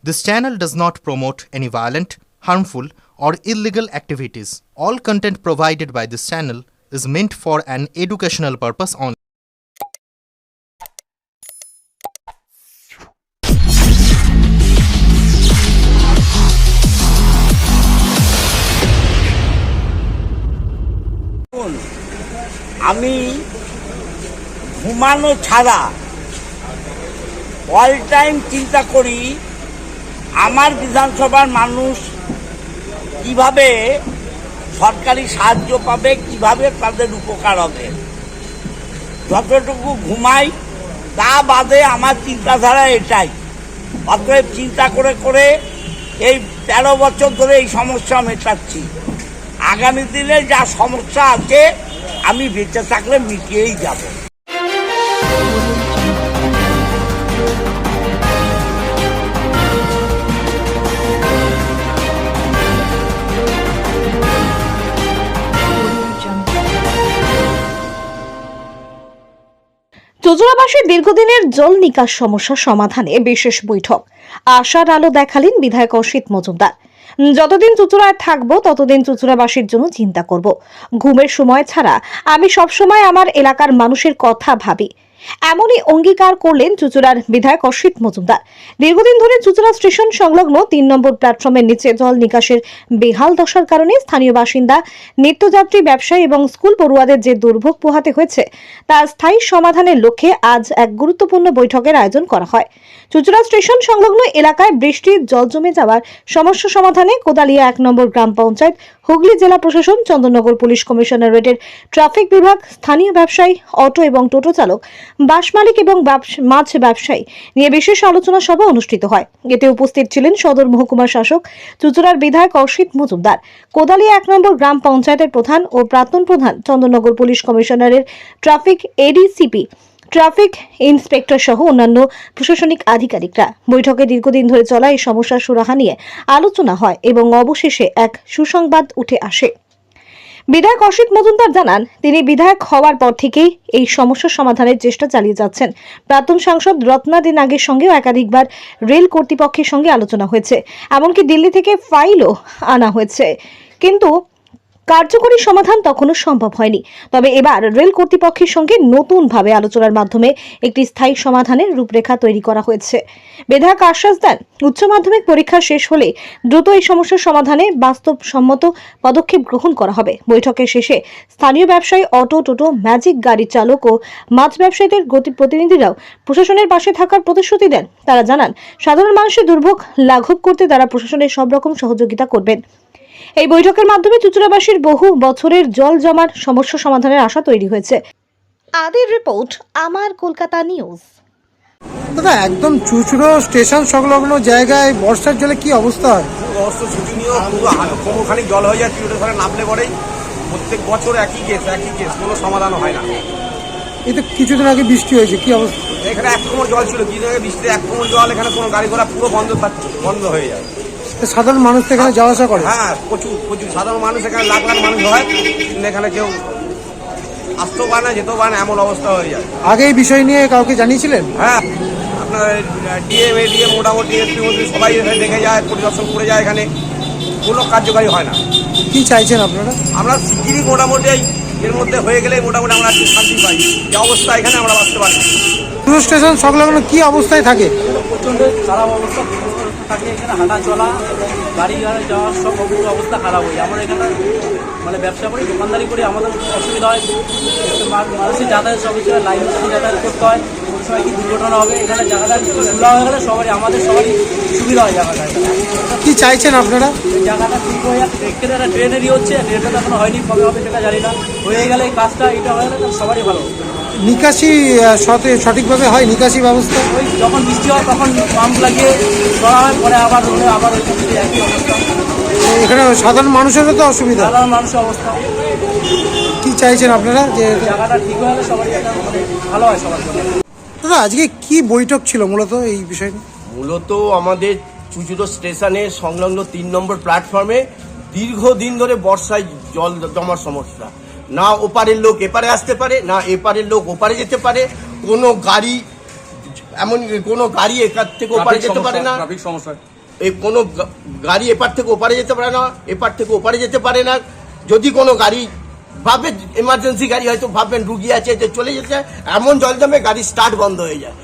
This channel does not promote any violent, harmful, or illegal activities. All content provided by this channel is meant for an educational purpose only. আমি ঘুমানো ছাড়া all time চিন্তা করি আমার বিধানসভার মানুষ কিভাবে সরকারি সাহায্য পাবে, কিভাবে তাদের উপকার হবে। যতটুকু ঘুমাই তা বাদে আমার চিন্তাধারা এটাই। অতএব চিন্তা করে করে এই 13 বছর ধরে এই সমস্যা মেটাচ্ছি। আগামী দিনে যা সমস্যা আছে আমি বেঁচে থাকলে মিটিয়েই যাব। চুঁচুড়াবাসীর দীর্ঘদিনের জল নিকাশ সমস্যা সমাধানে বিশেষ বৈঠক। আশার আলো দেখালেন বিধায়ক অসিত মজুমদার। যতদিন চুঁচুড়ায় থাকবো ততদিন চুঁচুড়াবাসীর জন্য চিন্তা করব। ঘুমের সময় ছাড়া আমি সবসময় আমার এলাকার মানুষের কথা ভাবি, এমনই অঙ্গীকার করলেন চুঁচুড়ার বিধায়ক অসিত মজুমদার। দীর্ঘদিন ধরে চুঁচুড়া স্টেশন সংলগ্ন 3 নম্বর প্ল্যাটফর্মের নিচে জল নিকাশের বেহাল দশার কারণে স্থানীয় বাসিন্দা, নিত্যযাত্রী, ব্যবসায়ী এবং স্কুল পড়ুয়াদের যে দুর্ভোগ পোহাতে হয়েছে তার স্থায়ী সমাধানের লক্ষ্যে আজ এক গুরুত্বপূর্ণ বৈঠকের আয়োজন করা হয়। চুঁচুড়া স্টেশন সংলগ্ন এলাকায় বৃষ্টির জল জমে যাওয়ার সমস্যা সমাধানে কোদালিয়া 1 নম্বর গ্রাম পঞ্চায়েত, হুগলি জেলা প্রশাসন, চন্দননগর পুলিশ কমিশনারেটের ট্রাফিক বিভাগ, স্থানীয় ব্যবসায়ী, অটো এবং টোটো চালক, বাস মালিক এবং মাছ ব্যবসায়ী নিয়ে বিশেষ আলোচনা সভা অনুষ্ঠিত হয়। এতে উপস্থিত ছিলেন সদর মহকুমার শাসক চুঁচুড়ার বিধায়ক অসিত মজুমদার, কোদালিয়া 1 নম্বর গ্রাম পঞ্চায়েতের প্রধান ও প্রাক্তন প্রধান, চন্দননগর পুলিশ কমিশনারের ট্রাফিক এডিসিপি, ট্রাফিক ইন্সপেক্টর সহ অন্যান্য প্রশাসনিক আধিকারিকরা। বৈঠকে দীর্ঘদিন ধরে চলা এই সমস্যার সুরাহা নিয়ে আলোচনা হয় এবং অবশেষে এক সুসংবাদ উঠে আসে। বিধায়ক অসিত মজুমদার জানান, তিনি বিধায়ক হওয়ার পর থেকেই এই সমস্যার সমাধানের চেষ্টা চালিয়ে যাচ্ছেন। প্রাক্তন সাংসদ রত্নাদি নাগের সঙ্গেও একাধিকবার রেল কর্তৃপক্ষের সঙ্গে আলোচনা হয়েছে, এমনকি দিল্লি থেকে ফাইলও আনা হয়েছে, কিন্তু কার্যকরী সমাধান তখনও সম্ভব হয়নি। তবে এবার রেল কর্তৃপক্ষের সঙ্গে নতুনভাবে আলোচনার মাধ্যমে একটি স্থায়ী সমাধানের রূপরেখা তৈরি করা হয়েছে। বিধায়ক আশ্বাস দেন, উচ্চ মাধ্যমিক পরীক্ষা শেষ হলে দ্রুত এই সমস্যার সমাধানে বাস্তবসম্মত পদক্ষেপ গ্রহণ করা হবে। বৈঠকের শেষে স্থানীয় ব্যবসায়ী, অটো, টোটো, ম্যাজিক গাড়ির চালক ও মাছ ব্যবসায়ীদের প্রতিনিধিরাও প্রশাসনের পাশে থাকার প্রতিশ্রুতি দেন। তারা জানান, সাধারণ মানুষের দুর্ভোগ লাঘব করতে তারা প্রশাসনের সব রকম সহযোগিতা করবেন। এই বৈঠকের মাধ্যমে চুঁচুড়াবাসীর বহু বছরের জল জমার সমস্যা সমাধানের আশা তৈরি হয়েছে। আদির রিপোর্ট, আমার কলকাতা নিউজ। দাদা, একদম চুঁচুড়ো স্টেশন সংলগ্ন জায়গায় বর্ষার জলে কি অবস্থা হয়? অবস্থা শোচনীয়, পুরো কোমরখানি জল হয়ে যায়। টিউবের ঘরে নামলে পরেই প্রত্যেক বছর একই কেস, কোনো সমাধান হয় না। এই তো কিছুদিন আগে বৃষ্টি হয়েছে, কি অবস্থা? এখানে 1 কোমর জল ছিল, কিছুদিন আগে বৃষ্টিতে 1 কোমর জল, এখানে কোনো গাড়ি ঘোড়া পুরো বন্ধ হয়ে যায়। সাধারণ মানুষ তো এখানে যাওয়া আসা করে? হ্যাঁ, প্রচুর সাধারণ মানুষ, এখানে লাখ লাখ মানুষ হয়, কিন্তু এখানে কেউ আসতেও পারে না, যেতেও পারে না, এমন অবস্থা হয়ে যায়। আগে এই বিষয় নিয়ে কাউকে জানিয়েছিলেন? হ্যাঁ, আপনার ডিএম মোটামুটি এসপি মন্ত্রী সবাই এখানে দেখে যায়, পরিদর্শন করে যায়, এখানে কোনো কার্যকারী হয় না। কি চাইছেন আপনারা? আমরা শিগগিরই মোটামুটি এর মধ্যে হয়ে গেলে মোটামুটি আমরা একটু শান্তি পাই। যে অবস্থা এখানে আমরা বাঁচতে পারি। চুঁচুড়ো স্টেশন সংলগ্ন কি অবস্থায় থাকে? প্রচণ্ড খারাপ অবস্থা থাকে, এখানে হাঁটা চলা, গাড়ি যাওয়ার সব অবস্থা খারাপ হয়ে যায়। আমরা এখানে মানে ব্যবসা করি, দোকানদারি করি, আমাদের অসুবিধা হয়। মানুষের যাতায়াত সব কিছু লাইন যাতায়াত করতে হয়, কোন সময় কি দুর্ঘটনা হবে। এখানে জায়গাটা খোলা হয়ে গেলে আমাদের সবারই সুবিধা হয়। জায়গাটা কি চাইছেন আপনারা? এই জায়গাটা ঠিক হয়ে যাচ্ছে। এখানে একটা ট্রেনেরই হচ্ছে, ট্রেনটা তো এখনো হয়নি, কবে হবে সেটা জানি না। হয়ে গেলে এই কাজটা এটা হয়ে গেলে সবারই ভালো। নিকাশি সঠিকভাবে হয়? নিকাশি ব্যবস্থা ওই যখন বৃষ্টি হয় তখন পাম্প লাগিয়ে করা হয়, পরে আবার ওই একই অবস্থা। এখানে সাধারণ মানুষেরও তো অসুবিধা। সাধারণ মানুষের অবস্থা। কি চাইছেন আপনারা? যে জায়গাটা ঠিক হয়ে গেলে সবারই একটা মানে ভালো হয় সবার জন্য। দাদা, আজকে কি বৈঠক ছিল মূলত এই বিষয় নিয়ে? মূলত আমাদের চুঁচুড়ো স্টেশনের সংলগ্ন 3 নম্বর প্ল্যাটফর্মে দীর্ঘদিন ধরে বর্ষায় জল জমার সমস্যা। না ওপারের লোক এপারে আসতে পারে, না এপারের লোক ওপারে যেতে পারে। কোনো গাড়ি এমন কোনো গাড়ি এখান থেকে ওপারে যেতে পারে না, ট্রাফিক সমস্যা, এই কোনো গাড়ি এপার থেকে ওপারে যেতে পারে না, এপার থেকে ওপারে যেতে পারে না। যদি কোনো গাড়ি ভাববেন এমার্জেন্সি গাড়ি হয়তো ভাববেন রুগী আছে যে চলে যেতে, এমন জল জমে গাড়ি স্টার্ট বন্ধ হয়ে যায়।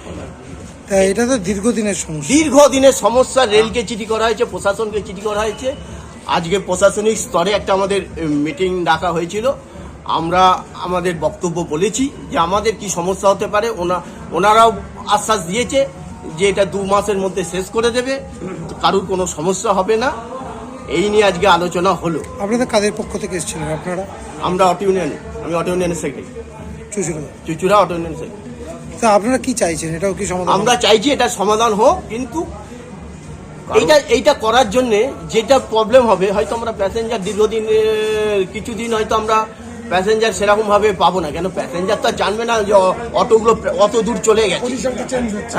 তা এটা তো দীর্ঘদিনের সমস্যা। দীর্ঘদিনের সমস্যা। রেলকে চিঠি করা হয়েছে, প্রশাসনকে চিঠি করা হয়েছে। আজকে প্রশাসনিক স্তরে একটা আমাদের মিটিং ডাকা হয়েছিল। আমরা আমাদের বক্তব্য বলেছি যে আমাদের কি সমস্যা হতে পারে। ওনারাও আশ্বাস দিয়েছে যে এটা 2 মাসের মধ্যে শেষ করে দেবে, কারুর কোনো সমস্যা হবে না। এই নিয়ে আজকে আলোচনা হলো। আপনাদের কাদের পক্ষ থেকে এসেছিলেন আপনারা? আমরা অটো ইউনিয়ন, আমি অটো ইউনিয়নের secretary, Chuchura auto union secretary. তা আপনারা কি চাইছেন, এটাও কি সমাধান? আমরা চাইছি এটা সমাধান হোক, কিন্তু এইটা করার জন্য যেটা প্রবলেম হবে, হয়তো আমরা প্যাসেঞ্জার দীর্ঘদিন কিছুদিন হয়তো আমরা প্যাসেঞ্জার সেরকম ভাবে পাবো না। কেন প্যাসেঞ্জার তো জানবে না যে অটোগুলো অত দূর চলে গেছে।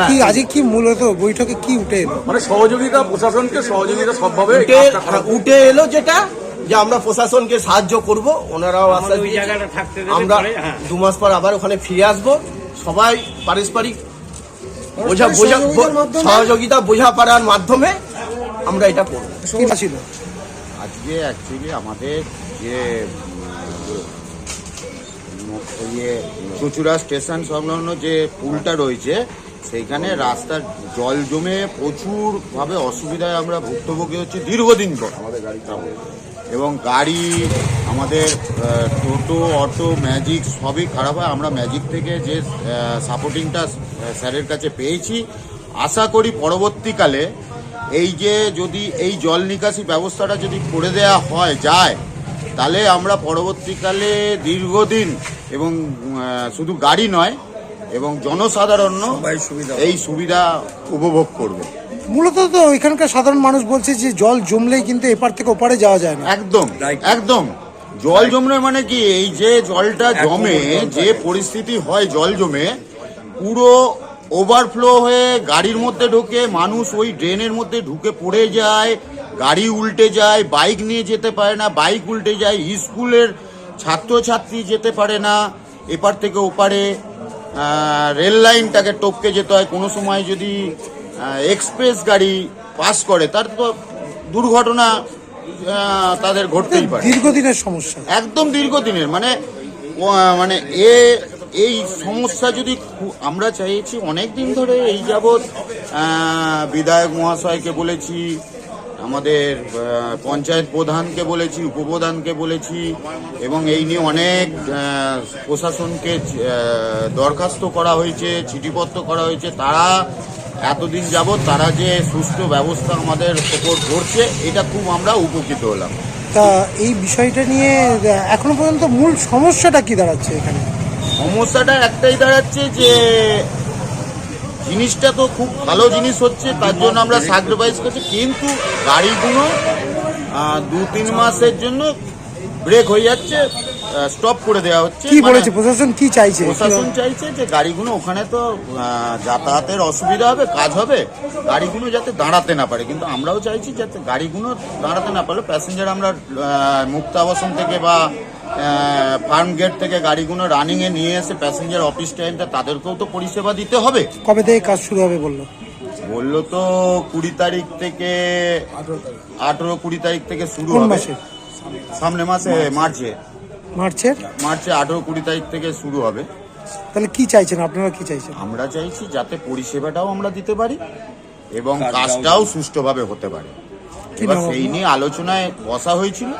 কি আজকে কি মূলত বৈঠকে কি উঠে এলো? মানে সহযোগিতা, প্রশাসনকে সহযোগিতা সবভাবে উঠে এলো যেটা যে আমরা প্রশাসনকে সাহায্য করব। ওনারাও আশ্বাস দিয়েছে আমরা 2 মাস পর আবার ওখানে ফিরে আসবো। সবাই পারস্পরিক সহযোগিতা বোঝাপড়ার মাধ্যমে আমরা এটা করব। কি ছিল আজকে অ্যাকচুয়ালি আমাদের যে চুচুড়া স্টেশন সংলগ্ন যে পুলটা রয়েছে, সেইখানে রাস্তার জল জমে প্রচুরভাবে অসুবিধায় আমরা ভুক্তভোগী হচ্ছি দীর্ঘদিন পর। আমাদের গাড়ি এবং গাড়ি আমাদের টোটো, অটো, ম্যাজিক সবই খারাপ হয়। আমরা ম্যাজিক থেকে যে সাপোর্টিংটা স্যারের কাছে পেয়েছি, আশা করি পরবর্তীকালে এই যে যদি এই জল নিকাশি ব্যবস্থাটা যদি করে দেওয়া যায়, তাহলে আমরা পরবর্তীকালে দীর্ঘদিন এবং শুধু গাড়ি নয় এবং জনসাধারণও এই সুবিধা উপভোগ করবে। মূলত তো এখানকার সাধারণ মানুষ বলছে যে জল জমলেই কিন্তু এপার থেকে ওপারে যাওয়া যায় না। একদম একদম জল জমলে মানে কি, এই যে জলটা জমে, যে পরিস্থিতি হয় জল জমে পুরো ওভারফ্লো হয়ে গাড়ির মধ্যে ঢোকে, মানুষ ওই ড্রেনের মধ্যে ঢুকে পড়ে যায়, গাড়ি উল্টে যায়, বাইক নিয়ে যেতে পারে না, বাইক উল্টে যায়, স্কুলের ছাত্রছাত্রী যেতে পারে না এপার থেকে ওপারে, রেল লাইনটাকে টপকে যেতে হয়। কোনো সময় যদি এক্সপ্রেস গাড়ি পাস করে তার তো দুর্ঘটনা তাদের ঘটতেই পারে। দীর্ঘদিনের সমস্যা, একদম দীর্ঘদিনের। মানে এই সমস্যা যদি আমরা চাইছি অনেক দিন ধরে, এই যাবৎ বিধায়ক মহাশয়কে বলেছি, আমাদের পঞ্চায়েত প্রধানকে বলেছি, উপপ্রধানকে বলেছি, এবং এই নিয়ে অনেক প্রশাসনকে দরখাস্ত করা হয়েছে, চিঠিপত্র করা হয়েছে। তারা এতদিন যাবৎ তারা যে সুষ্ঠু ব্যবস্থা আমাদের ওপর করছে, এটা খুব আমরা উপকৃত হলাম। তা এই বিষয়টা নিয়ে এখনো পর্যন্ত মূল সমস্যাটা কি দাঁড়াচ্ছে এখানে? সমস্যাটা একটাই দাঁড়াচ্ছে যে জিনিসটা তো খুব ভালো জিনিস হচ্ছে, তার জন্য আমরা স্যাক্রিফাইস করছি, কিন্তু গাড়িগুলো 2-3 মাসের জন্য ব্রেক হয়ে যাচ্ছে, স্টপ করে দেওয়া হচ্ছে। কি বলেছে প্রশাসন, কি চাইছে? প্রশাসন চাইছে যে গাড়িগুলো ওখানে তো যাতায়াতের অসুবিধা হবে, কাজ হবে, গাড়িগুলো যাতে দাঁড়াতে না পারে। কিন্তু আমরাও চাইছি যাতে গাড়িগুলো দাঁড়াতে না পারে। প্যাসেঞ্জার আমরা মুক্ত আবাসন থেকে বা ফার্ম গেট থেকে গাড়িগুলো রানিংয়ে নিয়ে এসে প্যাসেঞ্জার অফিস টাইমটা তাদেরকেও তো পরিষেবা দিতে হবে। কবে থেকে কাজ শুরু হবে বললো তো 20 তারিখ থেকে 18-20 তারিখ থেকে শুরু কোন হবে। মাসে? সামনে মাসে মার্চে 18-20 তারিখ থেকে শুরু হবে। তাহলে কি চাইছেন আপনারা, কি চাইছেন? আমরা চাইছি যাতে পরিষেবাটাও আমরা দিতে পারি এবং কাজটাও সুষ্ঠুভাবে হতে পারে। এবার সেই নিয়ে আলোচনায় বসা হয়েছিল,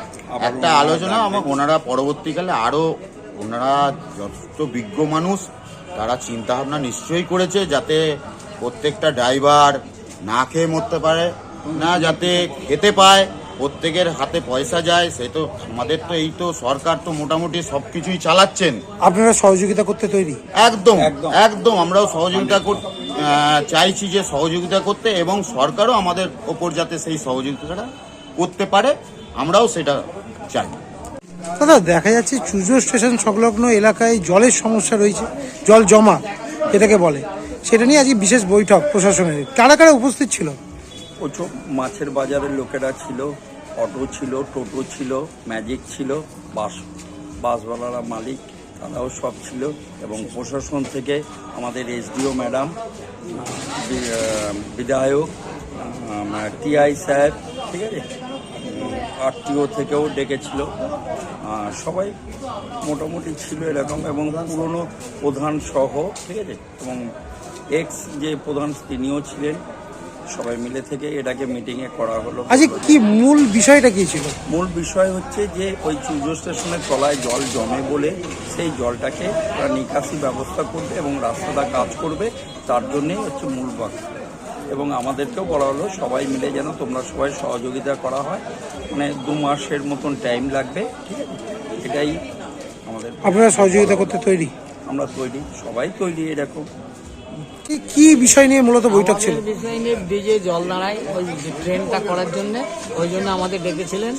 একটা আলোচনা ওনারা পরবর্তীকালে আরো ওনারা যথেষ্ট বিজ্ঞ মানুষ, তারা চিন্তা ভাবনা নিশ্চয়ই করেছে যাতে প্রত্যেকটা ড্রাইভার না খেয়ে মরতে পারে না, যাতে খেতে পায়, প্রত্যেকের হাতে পয়সা যায়। সে তো আমাদের তো এই তো সরকার তো মোটামুটি সবকিছুই চালাচ্ছেন। আপনারা সহযোগিতা করতে তৈরি? একদম একদম আমরাও সহযোগিতা চাইছি যে সহযোগিতা করতে, এবং সরকারও আমাদের ওপর যাতে সেই সহযোগিতাটা করতে পারে, আমরাও সেটা চাই। দাদা, দেখা যাচ্ছে চুচুড়া স্টেশন সংলগ্ন এলাকায় জলের সমস্যা রয়েছে, জল জমা এটাকে বলে, সেটা নিয়ে আজকে বিশেষ বৈঠক প্রশাসনের। কারা কারা উপস্থিত ছিল? প্রচুর মাছের বাজারের লোকেরা ছিল, অটো ছিল, টোটো ছিল, ম্যাজিক ছিল, বাসওয়ালারা মালিক তারাও সব ছিল এবং প্রশাসন থেকে আমাদের এসডিও ম্যাডাম, বিধায়ক, টিআই স্যার, ঠিক আছে, আরটিও থেকেও ডেকেছিল, সবাই মোটামুটি ছিল এরকম, এবং পুরনো প্রধান সহ, ঠিক আছে, এবং এক্স যে প্রধান তিনিও ছিলেন। সবাই মিলে থেকে এটাকে মিটিংয়ে করা হলো। আজকে কি মূল বিষয়টা কি ছিল? মূল বিষয় হচ্ছে যে ওই চুজো স্টেশনের তলায় জল জমে বলে সেই জলটাকে তারা নিকাশি ব্যবস্থা করবে এবং রাস্তাটা কাজ করবে, তার জন্যেই হচ্ছে মূল বাক্য। এবং আমাদেরকেও বলা হলো সবাই মিলে যেন তোমরা সবাই সহযোগিতা করা হয়, মানে 2 মাসের মতন টাইম লাগবে, ঠিক আছে, এটাই আমাদের। আপনারা সহযোগিতা করতে তৈরি? আমরা তৈরি, সবাই তৈরি এরকম। কি বিষয় নিয়ে মূলত বৈঠক ছিল? আমাদের বিষয় নিয়ে ব্রিজে জল দাঁড়ায় ওই ট্রেনটা করার জন্য, ওই জন্য আমাদের ডেকেছিলেন।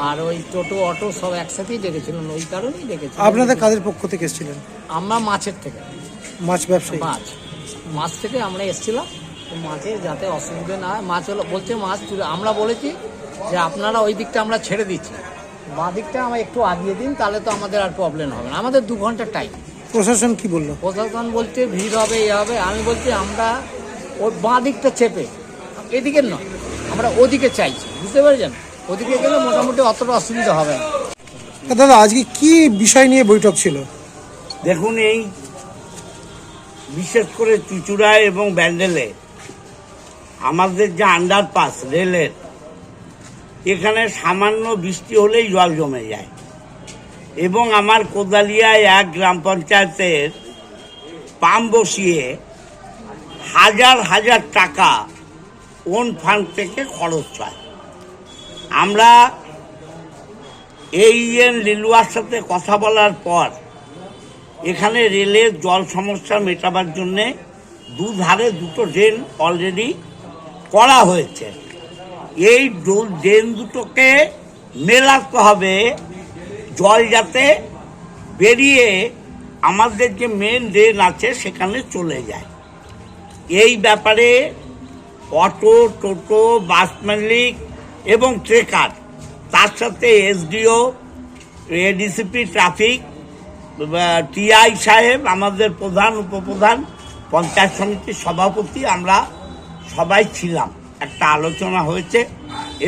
আর ওই টোটো অটো সব একসাথেই ডেকেছিলেন, ওই কারণেই ডেকেছিলেন। আপনাদের কাদের পক্ষ থেকে এসেছিলেন? আমরা মাছের থেকে, মাছ ব্যবসায়ী? মাছ থেকে আমরা এসেছিলাম। মাছের যাতে অসুবিধা না হয়, মাছ হলো বলছে মাছ তুলে, আমরা বলেছি যে আপনারা ওই দিকটা আমরা ছেড়ে দিচ্ছি, বাঁ দিকটা আমরা একটু আগিয়ে দিন, তাহলে তো আমাদের আর প্রবলেম হবে না। আমাদের 2 ঘন্টার টাইম। প্রশাসন কি বললো? প্রশাসন বলছে ভিড় হবে, এ হবে। আমি বলছি আমরা ওই বাঁ দিকটা চেপে, এদিকে নয়, আমরা ওদিকে চাইছি, বুঝতে পেরেছেন? ওদিকে গেলে মোটামুটি অতটা অসুবিধা হবে না। দাদা, আজকে কি বিষয় নিয়ে বৈঠক ছিল? দেখুন, এই বিশেষ করে চুঁচুড়ায় এবং ব্যান্ডেলে আমাদের যে আন্ডারপাস রেলের, এখানে সামান্য বৃষ্টি হলেই জল জমে যায়। এবং আমার কোদালিয়ায় 1 গ্রাম পঞ্চায়েতের পাম্প বসিয়ে হাজার হাজার টাকা ওন ফান্ড থেকে খরচ হয়। আমরা AEN লিলুয়ার সাথে কথা বলার পর এখানে রেলের জল সমস্যা মেটাবার জন্যে দুধারে 2টো ড্রেন অলরেডি করা হয়েছে। এই ড্রেন দুটোকে মেলাতে হবে, জল যাতে বেরিয়ে আমাদের যে মেন ড্রেন আছে সেখানে চলে যায়। এই ব্যাপারে অটো, টোটো, বাস মালিক এবং ট্রেকার, তার সাথে এসডিও, এডিসিপি ট্রাফিক, টিআই সাহেব, আমাদের প্রধান, উপপ্রধান, পঞ্চায়েত সমিতির সভাপতি, আমরা সবাই ছিলাম। একটা আলোচনা হয়েছে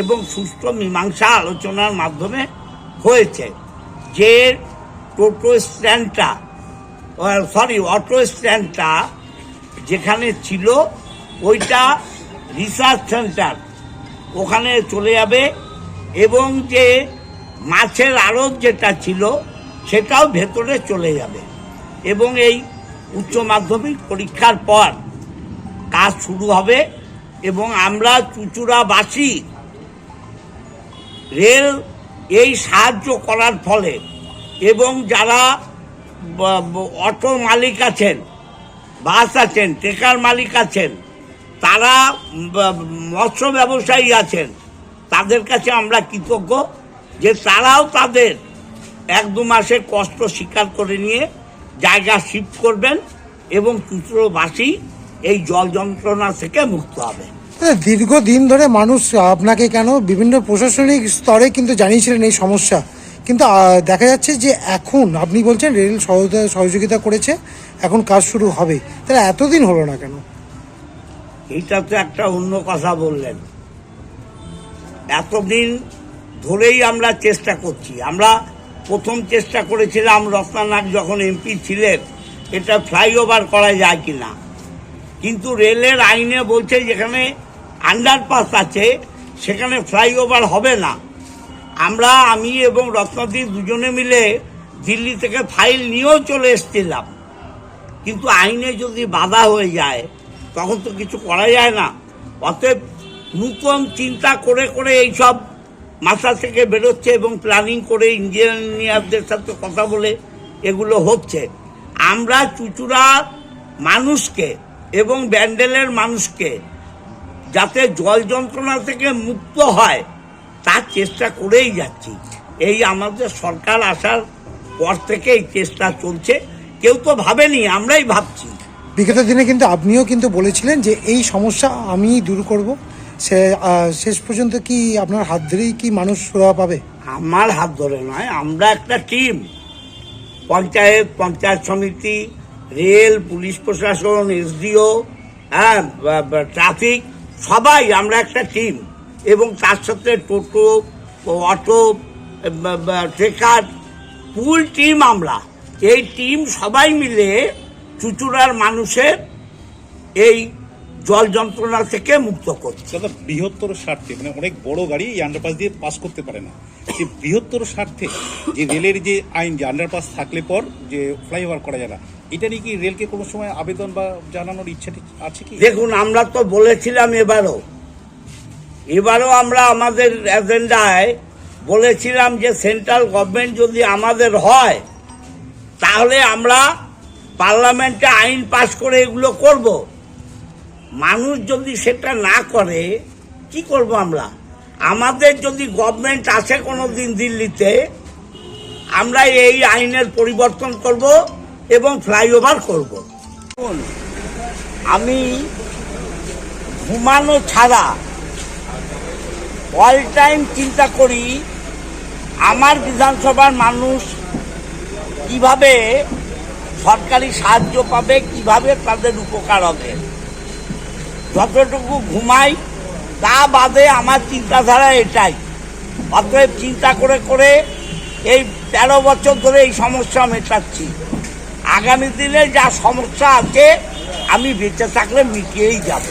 এবং সুষ্ঠু মীমাংসা আলোচনার মাধ্যমে হয়েছে যে টোটো স্ট্যান্ডটা, অটো স্ট্যান্ডটা যেখানে ছিল ওইটা রিসার্চ সেন্টার, ওখানে চলে যাবে। এবং যে মাছের আড়ত যেটা ছিল সেটাও ভেতরে চলে যাবে। এবং এই উচ্চ মাধ্যমিক পরীক্ষার পর কাজ শুরু হবে। এবং আমরা চুঁচুড়াবাসী রেল এই সাহায্য করার ফলে, এবং যারা অটো মালিক আছেন, বাস আছেন, ট্রেকার মালিক আছেন, তারা মৎস্য ব্যবসায়ী আছেন, তাদের কাছে আমরা কৃতজ্ঞ যে তারাও তাদের 1-2 মাসের কষ্ট স্বীকার করে নিয়ে জায়গা শিফট করবেন এবং চুঁচুড়াবাসী এই জল যন্ত্রণা থেকে মুক্ত হবে। দীর্ঘদিন ধরে মানুষ আপনাকে কেন বিভিন্ন প্রশাসনিক স্তরে কিন্তু জানিয়েছিলেন এই সমস্যা, কিন্তু দেখা যাচ্ছে যে এখন আপনি বলছেন রেল সহযোগিতা করেছে, এখন কাজ শুরু হবে, তাহলে এতদিন হলো না কেন? এইটা তো একটা অন্য কথা বললেন। এতদিন ধরেই আমরা চেষ্টা করছি। আমরা প্রথম চেষ্টা করেছিলাম রত্নানাথ যখন এমপি ছিলেন, এটা ফ্লাইওভার করা যায় কিনা, কিন্তু রেলের আইনে বলছে যেখানে আন্ডারপাস আছে সেখানে ফ্লাইওভার হবে না। আমি এবং রত্নাদীপ দুজনে মিলে দিল্লি থেকে ফাইল নিয়েও চলে এসেছিলাম, কিন্তু আইনে যদি বাধা হয়ে যায় তখন তো কিছু করা যায় না। অতএব নূতন চিন্তা করে করে এইসব মাথা থেকে বেরোচ্ছে এবং প্ল্যানিং করে ইঞ্জিনিয়ারদের সাথে কথা বলে এগুলো হচ্ছে। আমরা চুঁচুড়া মানুষকে এবং ব্যান্ডেলের মানুষকে যাতে জল যন্ত্রণা থেকে মুক্ত হয় তার চেষ্টা করেই যাচ্ছি। এই আমাদের সরকার আসার পর থেকে এই চেষ্টা চলছে। কেউ তো ভাবেনি, আমরাই ভাবছি। বিগত দিনে কিন্তু আপনিও কিন্তু বলেছিলেন যে এই সমস্যা আমি দূর করব, শেষ পর্যন্ত কি আপনার হাত ধরেই কি মানুষ সুরাহা পাবে? আমার হাত ধরে নয়, আমরা একটা টিম। পঞ্চায়েত, পঞ্চায়েত সমিতি, রেল, পুলিশ প্রশাসন, এসডিও, হ্যাঁ, ট্রাফিক, সবাই আমরা একটা টিম, এবং তার সাথে টোটো, অটো, ট্রেকার, ফুল টিম আমরা। এই টিম সবাই মিলে চুঁচুড়ার মানুষের এই জল যন্ত্রণা থেকে মুক্ত করছে। দাদা, বৃহত্তর স্বার্থে মানে অনেক বড় গাড়ি এই আন্ডারপাস দিয়ে পাস করতে পারে না, যে বৃহত্তর স্বার্থে যে রেলের যে আইন, যে আন্ডারপাস থাকলে পর যে ফ্লাইওভার করা যায় না, এটা নিয়ে কি রেলকে কোনো সময় আবেদন বা জানানোর ইচ্ছা আছে কি? দেখুন, আমরা তো বলেছিলাম এবারও আমরা আমাদের এজেন্ডায় বলেছিলাম যে সেন্ট্রাল গভর্নমেন্ট যদি আমাদের হয় তাহলে আমরা পার্লামেন্টে আইন পাস করে এগুলো করব। মানুষ যদি সেটা না করে কি করব আমরা? আমাদের যদি গভর্নমেন্ট আসে কোনো দিন দিল্লিতে, আমরা এই আইনের পরিবর্তন করব এবং ফ্লাইওভার করব। আমি ঘুমানো ছাড়া অল টাইম চিন্তা করি আমার বিধানসভার মানুষ কিভাবে সরকারি সাহায্য পাবে, কিভাবে তাদের উপকার হবে। যতটুকু ঘুমাই তা বাদে আমার চিন্তাধারা এটাই। অতএব চিন্তা করে করে এই 13 বছর ধরে এই সমস্যা মেটাচ্ছি। আগামী দিনে যা সমস্যা আছে আমি বেঁচে থাকলে মিটিয়েই যাব।